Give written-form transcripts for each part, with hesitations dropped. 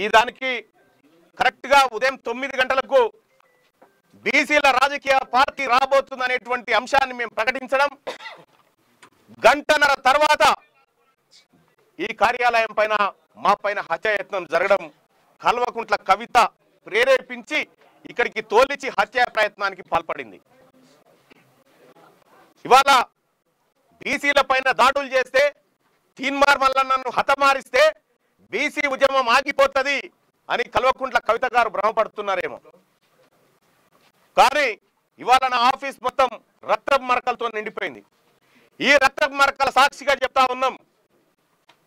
ఈ దానికి కరెక్ట్ గా ఉదయం 9 గంటలకు బీసీల రాజకీయ పార్టీ రాబోతుందనేటువంటి అంశాన్ని మేము ప్రకటించడం, గంటన్నర తర్వాత ఈ కార్యాలయం పైన మా పైన హత్యాయత్నం జరగడం, కల్వకుంట్ల కవిత ప్రేరేపించి ఇక్కడికి తోలిచి హత్యా ప్రయత్నానికి పాల్పడింది. ఇవాళ బీసీల పైన దాడులు చేస్తే, తీన్మార్ మల్లన్నను హతమారిస్తే బీసీ ఉద్యమం ఆగిపోతుంది అని కల్వకుంట్ల కవిత గారు భ్రమపడుతున్నారేమో. కానీ ఇవాళ నా ఆఫీస్ మొత్తం రక్తపు మరకలతో నిండిపోయింది. ఈ రక్తపు మరకల సాక్షిగా చెప్తా ఉన్నాం,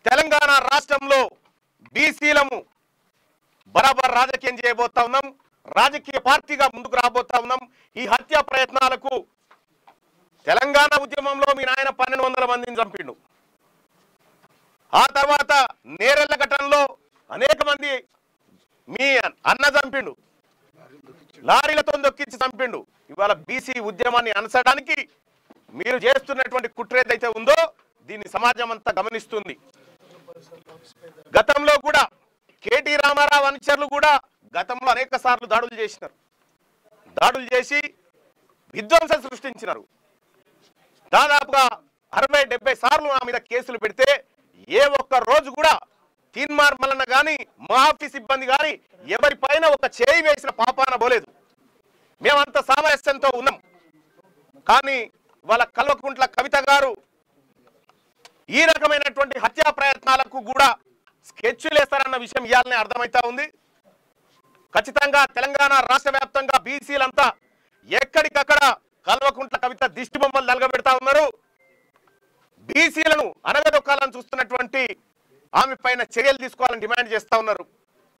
తెలంగాణ రాష్ట్రంలో బీసీలము బరాబర్ రాజకీయం చేయబోతా ఉన్నాం, రాజకీయ పార్టీగా ముందుకు రాబోతా ఉన్నాం. ఈ హత్యా ప్రయత్నాలకు తెలంగాణ ఉద్యమంలో మీ నాయన 1200 మందిని చంపిండు. ఆ తర్వాత నేరెళ్ల ఘటనలో అనేక మంది మీ అన్న చంపిండు, లారీలతో దొక్కించి చంపిండు. ఇవాళ బీసీ ఉద్యమాన్ని అనసడానికి మీరు చేస్తున్నటువంటి కుట్ర ఏదైతే ఉందో దీన్ని సమాజం అంతా గమనిస్తుంది. గతంలో కూడా కేటీ రామారావు అనుచరులు కూడా గతంలో అనేక సార్లు దాడులు చేసినారు. దాడులు చేసి విధ్వంసం సృష్టించినారు. దాదాపుగా 60-70 సార్లు నా మీద కేసులు పెడితే ఏ ఒక్క రోజు కూడా తీన్మార్ మల్లన్న కానీ మా ఆఫీస్ సిబ్బంది కానీ ఎవరి పైన ఒక చేయి వేసిన పాపాన పోలేదు. మేమంత సామరస్యంతో ఉన్నాం. కానీ వాళ్ళ కల్వకుంట్ల కవిత గారు ఈ రకమైనటువంటి హత్యా ప్రయత్నాలకు కూడా స్కెచ్లు వేస్తారన్న విషయం ఇయాలనే అర్థమవుతా ఉంది. ఖచ్చితంగా తెలంగాణ రాష్ట్ర వ్యాప్తంగా బీసీలంతా ఎక్కడికక్కడ కల్వకుంట్ల కవిత దిష్టి బొమ్మలు నలగబెడతా ఉన్నారు. బీసీలను అనగదొక్కాలని చూస్తున్నటువంటి ఆమె పైన చర్యలు తీసుకోవాలని డిమాండ్ చేస్తా ఉన్నారు.